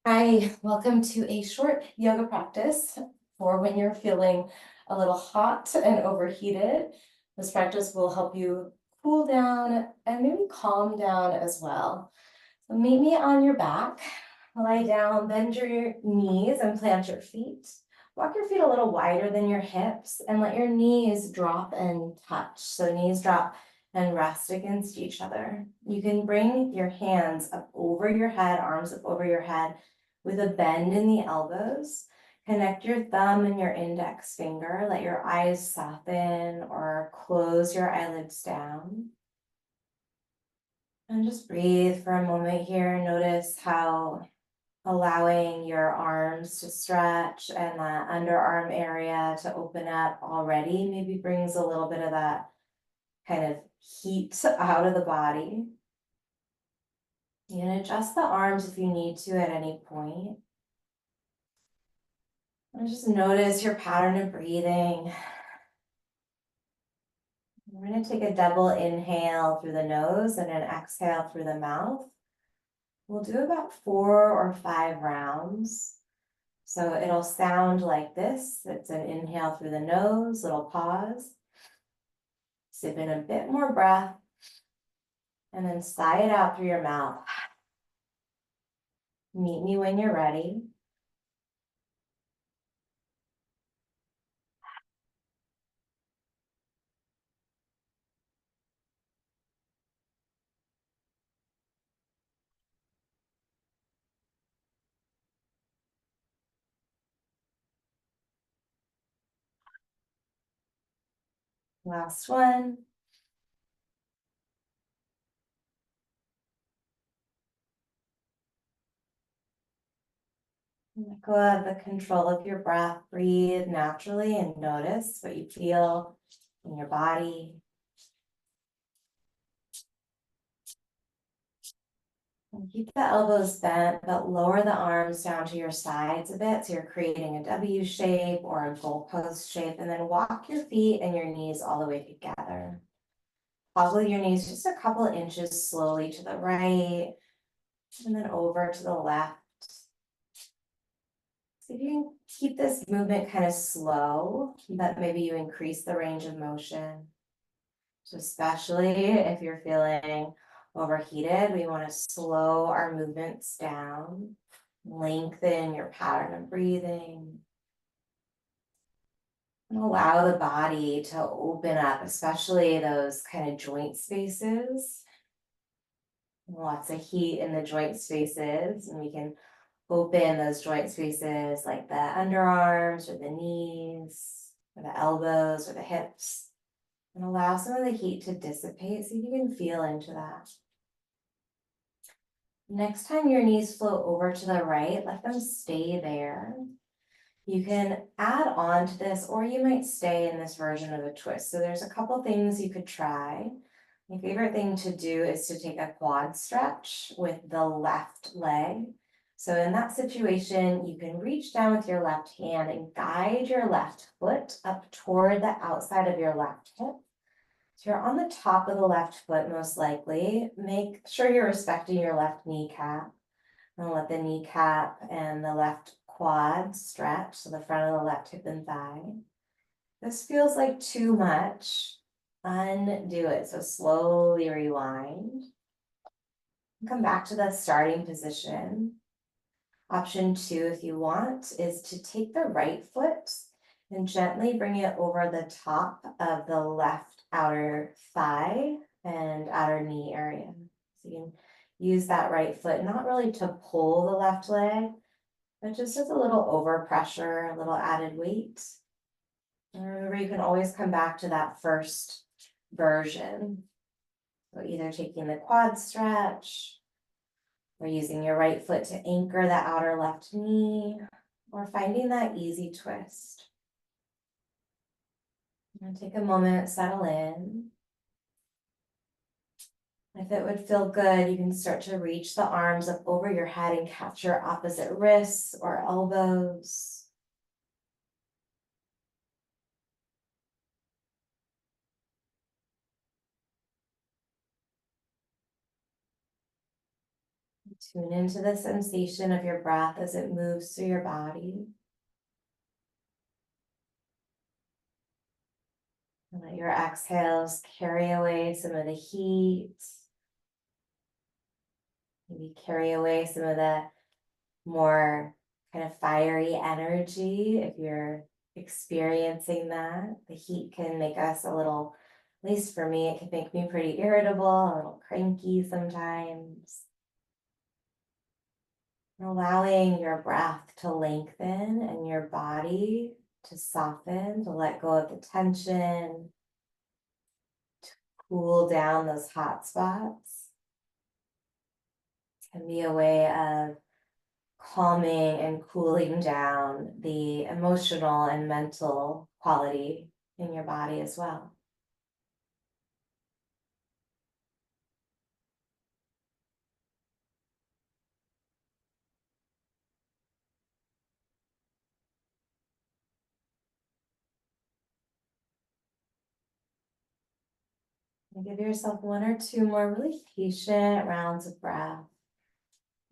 Hi, welcome to a short yoga practice for when you're feeling a little hot and overheated. This practice will help you cool down and maybe calm down as well. So meet me on your back, lie down, bend your knees and plant your feet. Walk your feet a little wider than your hips and let your knees drop and touch. So knees drop and rest against each other. You can bring your hands up over your head, arms up over your head with a bend in the elbows. Connect your thumb and your index finger. Let your eyes soften or close your eyelids down. And just breathe for a moment here. Notice how allowing your arms to stretch and that underarm area to open up already maybe brings a little bit of that kind of heat out of the body. You can adjust the arms if you need to at any point. And just notice your pattern of breathing. We're going to take a double inhale through the nose and an exhale through the mouth. We'll do about 4 or 5 rounds. So it'll sound like this. It's an inhale through the nose, little pause. Sip in a bit more breath, and then sigh it out through your mouth. Meet me when you're ready. Last one. Let go of the control of your breath. Breathe naturally and notice what you feel in your body. And keep the elbows bent, but lower the arms down to your sides a bit. So you're creating a W shape or a goalpost shape, and then walk your feet and your knees all the way together. Toggle your knees just a couple of inches slowly to the right, and then over to the left. See if you can keep this movement kind of slow, but maybe you increase the range of motion. So especially if you're feeling overheated, we want to slow our movements down, lengthen your pattern of breathing, and allow the body to open up, especially those kind of joint spaces. Lots of heat in the joint spaces, and we can open those joint spaces like the underarms or the knees or the elbows or the hips, and allow some of the heat to dissipate. See if you can feel into that. Next time your knees float over to the right, let them stay there. You can add on to this, or you might stay in this version of a twist. So there's a couple things you could try. My favorite thing to do is to take a quad stretch with the left leg. So in that situation, you can reach down with your left hand and guide your left foot up toward the outside of your left hip. So you're on the top of the left foot, most likely. Make sure you're respecting your left kneecap. And let the kneecap and the left quad stretch, so the front of the left hip and thigh. This feels like too much. Undo it. So slowly rewind. Come back to the starting position. Option 2, if you want, is to take the right foot and gently bring it over the top of the left outer thigh and outer knee area. So you can use that right foot, not really to pull the left leg, but just as a little overpressure, a little added weight. And remember, you can always come back to that first version. So either taking the quad stretch, or using your right foot to anchor the outer left knee, or finding that easy twist. And take a moment, settle in. If it would feel good, you can start to reach the arms up over your head and capture opposite wrists or elbows. Tune into the sensation of your breath as it moves through your body. And let your exhales carry away some of the heat. Maybe carry away some of the more kind of fiery energy if you're experiencing that. The heat can make us a little, at least for me, it can make me pretty irritable, a little cranky sometimes. Allowing your breath to lengthen and your body to soften, to let go of the tension, to cool down those hot spots. Can be a way of calming and cooling down the emotional and mental quality in your body as well. And give yourself one or two more really patient rounds of breath.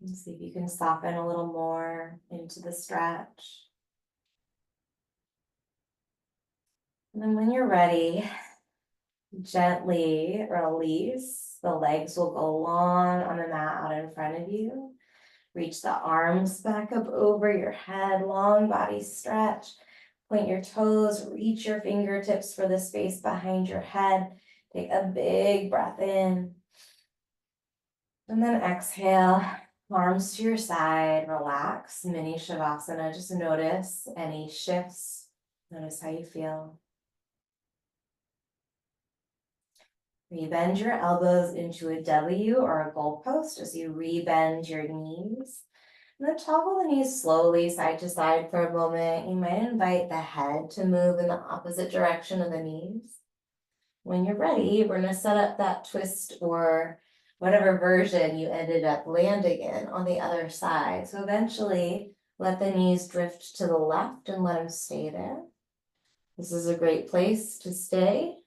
And see if you can soften a little more into the stretch. And then when you're ready, gently release. The legs will go long on the mat out in front of you. Reach the arms back up over your head, long body stretch. Point your toes, reach your fingertips for the space behind your head. Take a big breath in. And then exhale, arms to your side, relax, mini shavasana. Just notice any shifts. Notice how you feel. Rebend your elbows into a W or a goalpost as you rebend your knees. And then toggle the knees slowly side to side for a moment. You might invite the head to move in the opposite direction of the knees. When you're ready, we're going to set up that twist or whatever version you ended up landing in on the other side. So eventually, let the knees drift to the left and let them stay there. This is a great place to stay.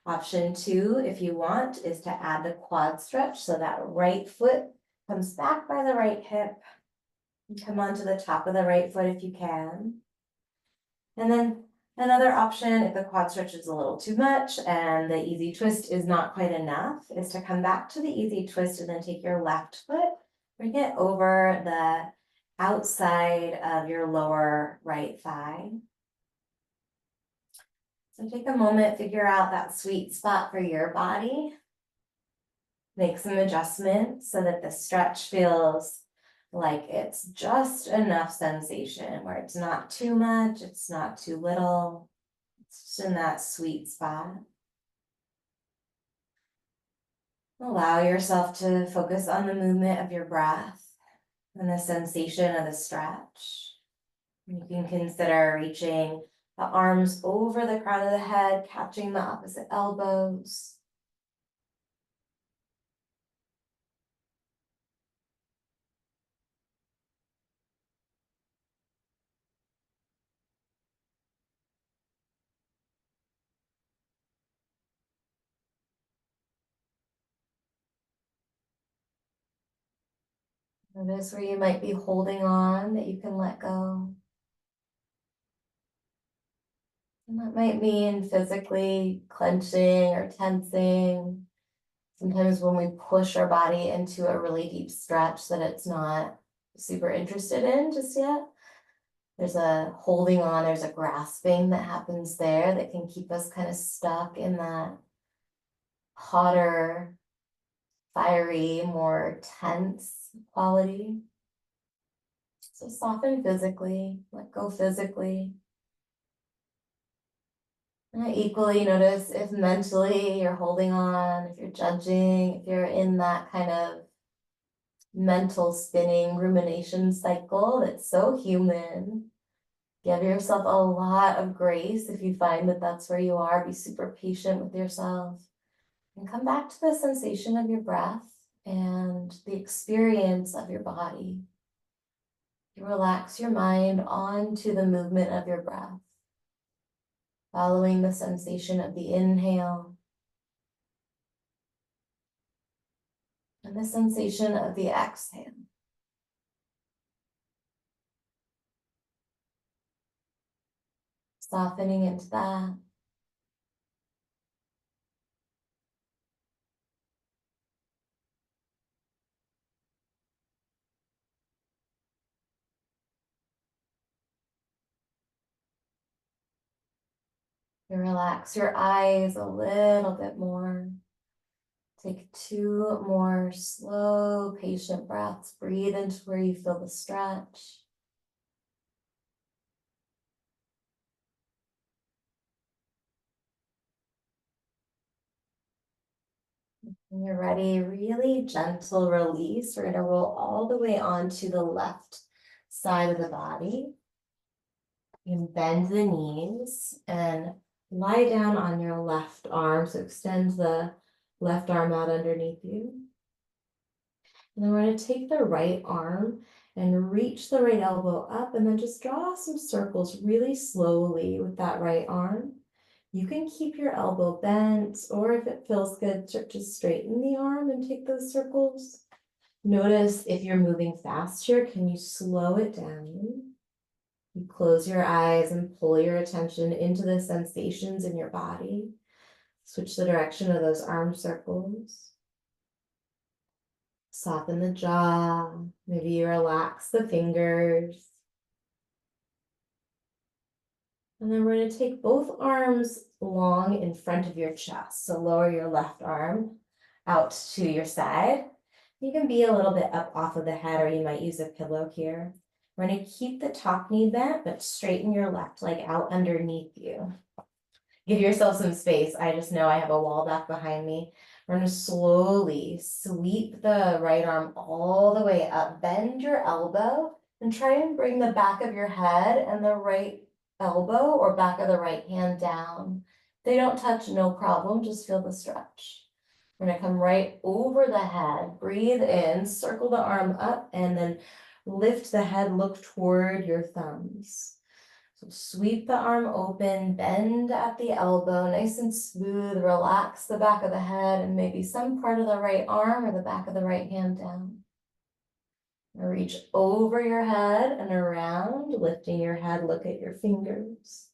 Option 2, if you want, is to add the quad stretch. So that right foot comes back by the right hip. Come onto the top of the right foot if you can. And then another option, if the quad stretch is a little too much and the easy twist is not quite enough, is to come back to the easy twist and then take your left foot, bring it over the outside of your lower right thigh. So take a moment, figure out that sweet spot for your body. Make some adjustments so that the stretch feels like it's just enough sensation, where it's not too much, it's not too little. It's just in that sweet spot. Allow yourself to focus on the movement of your breath and the sensation of the stretch. You can consider reaching the arms over the crown of the head, catching the opposite elbows. Notice where you might be holding on that you can let go. And that might mean physically clenching or tensing. Sometimes when we push our body into a really deep stretch that it's not super interested in just yet, there's a holding on, there's a grasping that happens there that can keep us kind of stuck in that hotter, fiery, more tense quality. So soften physically, let go physically. And I equally notice if mentally you're holding on, if you're judging, if you're in that kind of mental spinning rumination cycle that's so human. Give yourself a lot of grace if you find that that's where you are. Be super patient with yourself. And come back to the sensation of your breath and the experience of your body. You relax your mind onto the movement of your breath, following the sensation of the inhale And the sensation of the exhale. Softening into that. You relax your eyes a little bit more. Take 2 more slow, patient breaths. Breathe into where you feel the stretch. When you're ready, really gentle release. We're going to roll all the way onto the left side of the body. You can bend the knees and lie down on your left arm. So extend the left arm out underneath you. And then we're going to take the right arm and reach the right elbow up and then just draw some circles really slowly with that right arm. You can keep your elbow bent, or if it feels good, just straighten the arm and take those circles. Notice if you're moving fast here, can you slow it down? You close your eyes and pull your attention into the sensations in your body. Switch the direction of those arm circles. Soften the jaw. Maybe you relax the fingers. And then we're going to take both arms long in front of your chest. So lower your left arm out to your side. You can be a little bit up off of the head, or you might use a pillow here. We're going to keep the top knee bent, but straighten your left leg out underneath you. Give yourself some space. I just know I have a wall back behind me. We're going to slowly sweep the right arm all the way up. Bend your elbow and try and bring the back of your head and the right elbow or back of the right hand down. If they don't touch, no problem. Just feel the stretch. We're going to come right over the head. Breathe in, circle the arm up, and then lift the head, look toward your thumbs. So sweep the arm open, bend at the elbow, nice and smooth. Relax the back of the head and maybe some part of the right arm or the back of the right hand down. Now reach over your head and around, lifting your head, look at your fingers.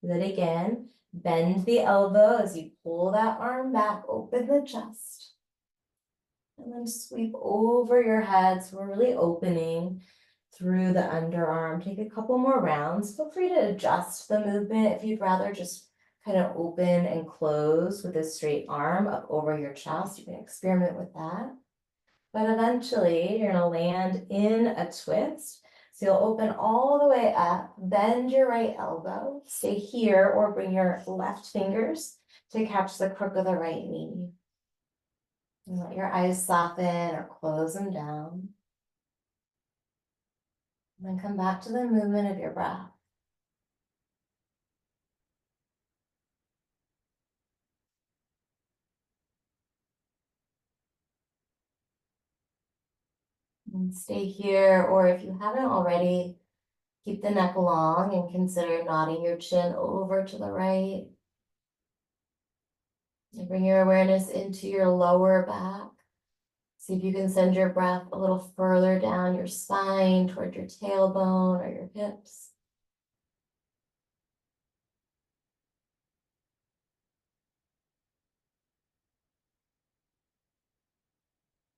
Do that again. Bend the elbow as you pull that arm back, open the chest. And then sweep over your head. So we're really opening through the underarm. Take a couple more rounds. Feel free to adjust the movement if you'd rather just kind of open and close with a straight arm up over your chest. You can experiment with that. But eventually you're going to land in a twist. So you'll open all the way up, bend your right elbow, stay here, or bring your left fingers to catch the crook of the right knee. And let your eyes soften or close them down. And then come back to the movement of your breath. And stay here, or if you haven't already, keep the neck long and consider nodding your chin over to the right. And bring your awareness into your lower back. See if you can send your breath a little further down your spine toward your tailbone or your hips.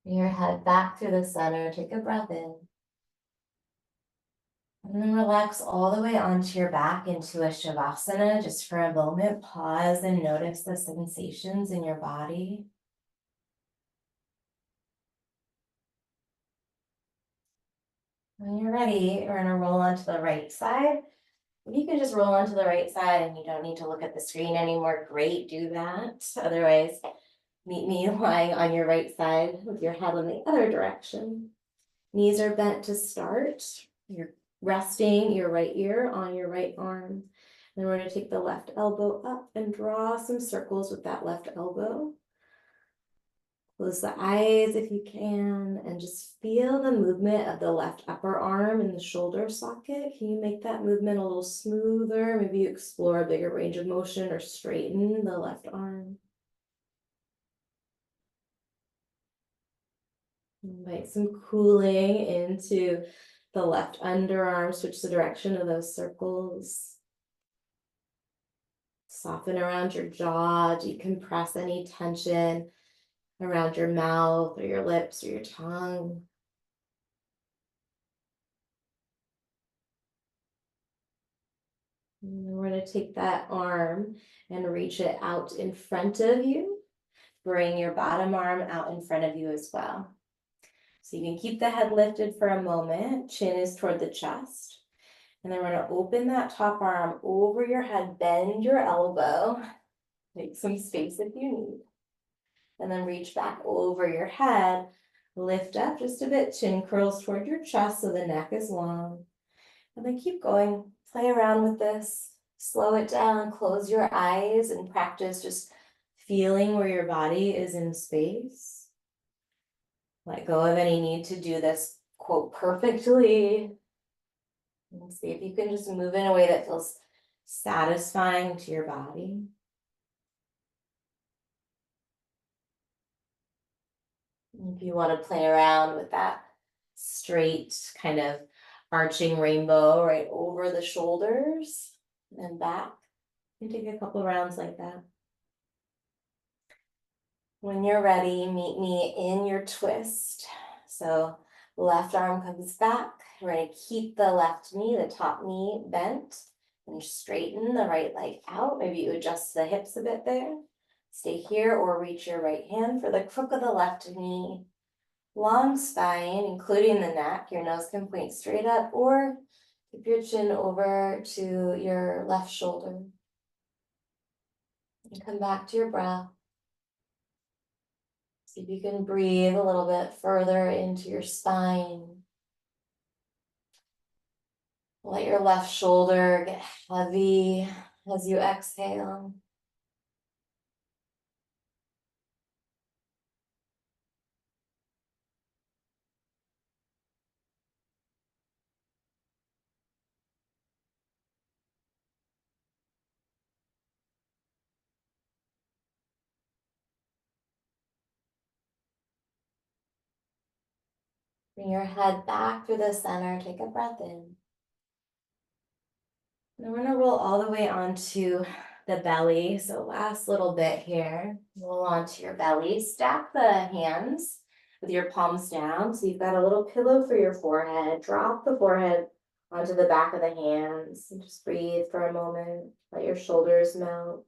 Bring your head back to the center. Take a breath in. And then relax all the way onto your back into a Shavasana. Just for a moment, pause and notice the sensations in your body. When you're ready, we're gonna roll onto the right side. If you can just roll onto the right side and you don't need to look at the screen anymore, great, do that. Otherwise, meet me lying on your right side with your head in the other direction. Knees are bent to start. You're resting your right ear on your right arm. Then we're going to take the left elbow up and draw some circles with that left elbow. Close the eyes if you can, and just feel the movement of the left upper arm in the shoulder socket. Can you make that movement a little smoother? Maybe you explore a bigger range of motion or straighten the left arm. Invite some cooling into the left underarm, switch the direction of those circles. Soften around your jaw, decompress any tension around your mouth or your lips or your tongue. And then we're going to take that arm and reach it out in front of you. Bring your bottom arm out in front of you as well. So you can keep the head lifted for a moment. Chin is toward the chest. And then we're going to open that top arm over your head, bend your elbow, make some space if you need. And then reach back over your head, lift up just a bit, chin curls toward your chest so the neck is long. And then keep going, play around with this, slow it down, close your eyes and practice just feeling where your body is in space. Let go of any need to do this, quote, perfectly. And see if you can just move in a way that feels satisfying to your body. If you want to play around with that straight kind of arching rainbow right over the shoulders and back, you can take a couple rounds like that. When you're ready, meet me in your twist. So left arm comes back. We're going to keep the left knee, the top knee bent, and straighten the right leg out. Maybe you adjust the hips a bit there. Stay here or reach your right hand for the crook of the left knee. Long spine, including the neck. Your nose can point straight up or keep your chin over to your left shoulder. And come back to your breath. See if you can breathe a little bit further into your spine. Let your left shoulder get heavy as you exhale. Bring your head back through the center. Take a breath in. And we're going to roll all the way onto the belly. So last little bit here. Roll onto your belly. Stack the hands with your palms down. So you've got a little pillow for your forehead. Drop the forehead onto the back of the hands. And just breathe for a moment. Let your shoulders melt.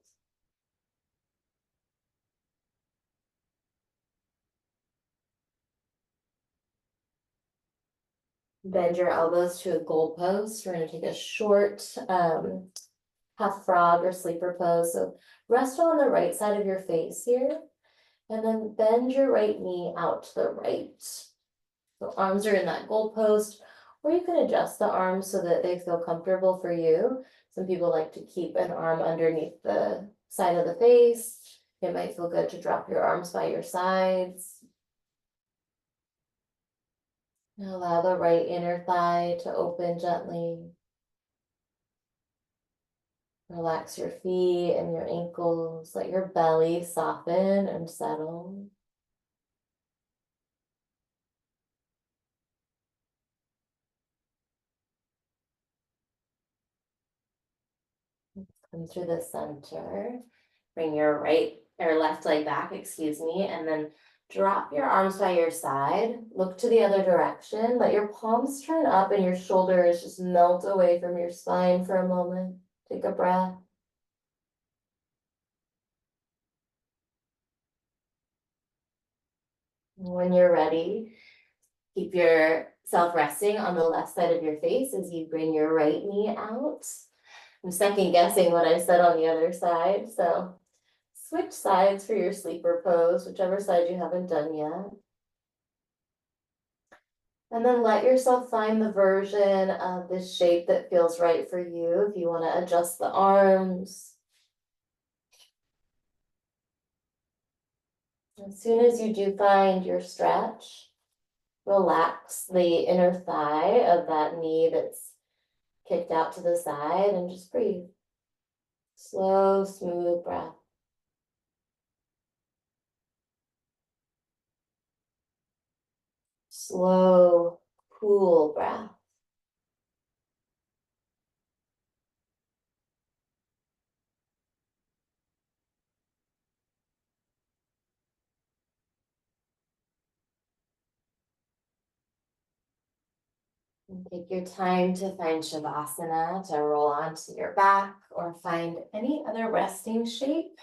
Bend your elbows to a goalpost. We're going to take a short half frog or sleeper pose. So rest on the right side of your face here. And then bend your right knee out to the right. So arms are in that goalpost, or you can adjust the arms so that they feel comfortable for you. Some people like to keep an arm underneath the side of the face. It might feel good to drop your arms by your sides. Allow the right inner thigh to open gently. Relax your feet and your ankles. Let your belly soften and settle. Come through the center. Bring your right or left leg back, excuse me, and then drop your arms by your side. Look to the other direction. Let your palms turn up and your shoulders just melt away from your spine for a moment. Take a breath. When you're ready, keep yourself resting on the left side of your face as you bring your right knee out. I'm second guessing what I said on the other side, so switch sides for your sleeper pose, whichever side you haven't done yet. And then let yourself find the version of this shape that feels right for you. If you want to adjust the arms. As soon as you do find your stretch, relax the inner thigh of that knee that's kicked out to the side and just breathe. Slow, smooth breath. slow, cool breath. And take your time to find Shavasana, to roll onto your back or find any other resting shape.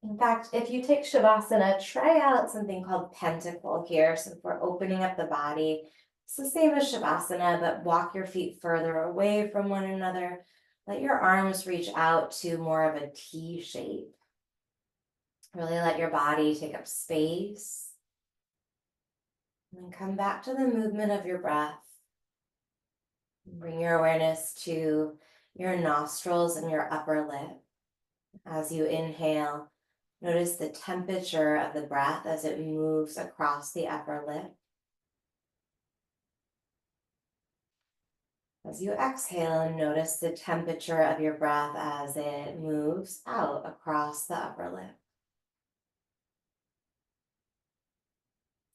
In fact, if you take Shavasana, try out something called pentacle here. So if we're opening up the body, it's the same as Shavasana, but walk your feet further away from one another. Let your arms reach out to more of a T shape. Really let your body take up space. And then come back to the movement of your breath. Bring your awareness to your nostrils and your upper lip. As you inhale, notice the temperature of the breath as it moves across the upper lip. As you exhale, notice the temperature of your breath as it moves out across the upper lip.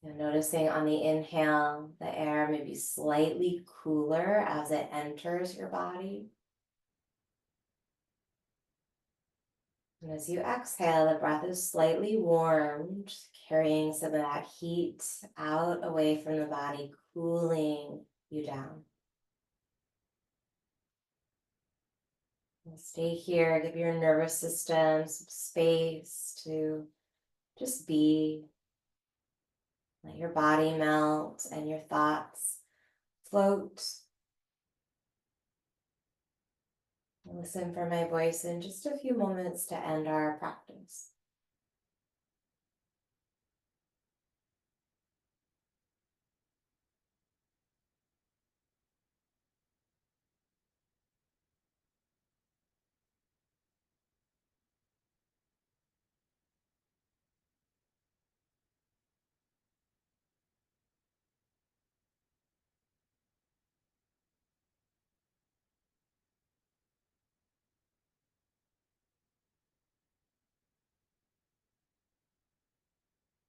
And noticing on the inhale, the air may be slightly cooler as it enters your body. And as you exhale, the breath is slightly warmed, carrying some of that heat out away from the body, cooling you down. And stay here, give your nervous system some space to just be. Let your body melt and your thoughts float. Listen for my voice in just a few moments to end our practice.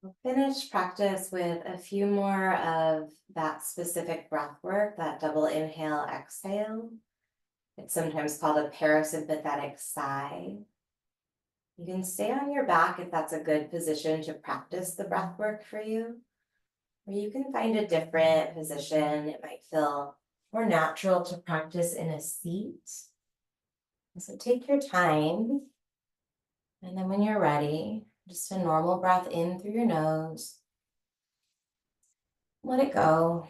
We'll finish practice with a few more of that specific breath work, that double inhale, exhale. It's sometimes called a parasympathetic sigh. You can stay on your back if that's a good position to practice the breath work for you. Or you can find a different position. It might feel more natural to practice in a seat. So take your time. And then when you're ready, just a normal breath in through your nose. Let it go.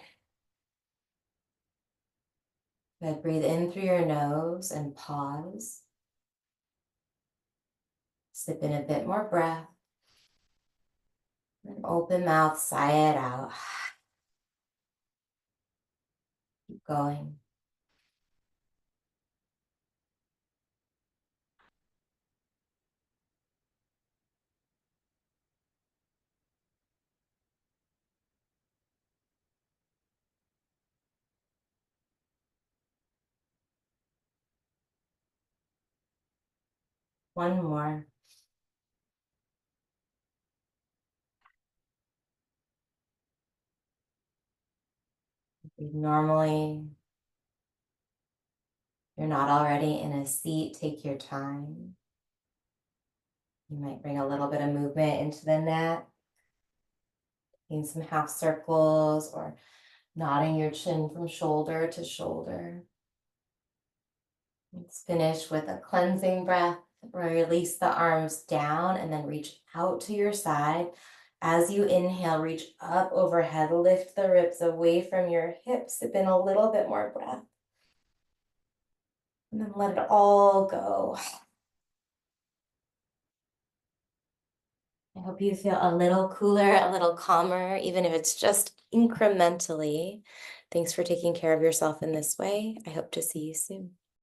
Good. Breathe in through your nose and pause. Sip in a bit more breath. And open mouth, sigh it out. Keep going. One more. Breathe normally. If you're not already in a seat, take your time. You might bring a little bit of movement into the neck, taking some half circles or nodding your chin from shoulder to shoulder. Let's finish with a cleansing breath. Release the arms down and then reach out to your side. As you inhale, reach up overhead, lift the ribs away from your hips, sip in a little bit more breath. And then let it all go. I hope you feel a little cooler, a little calmer, even if it's just incrementally. Thanks for taking care of yourself in this way. I hope to see you soon.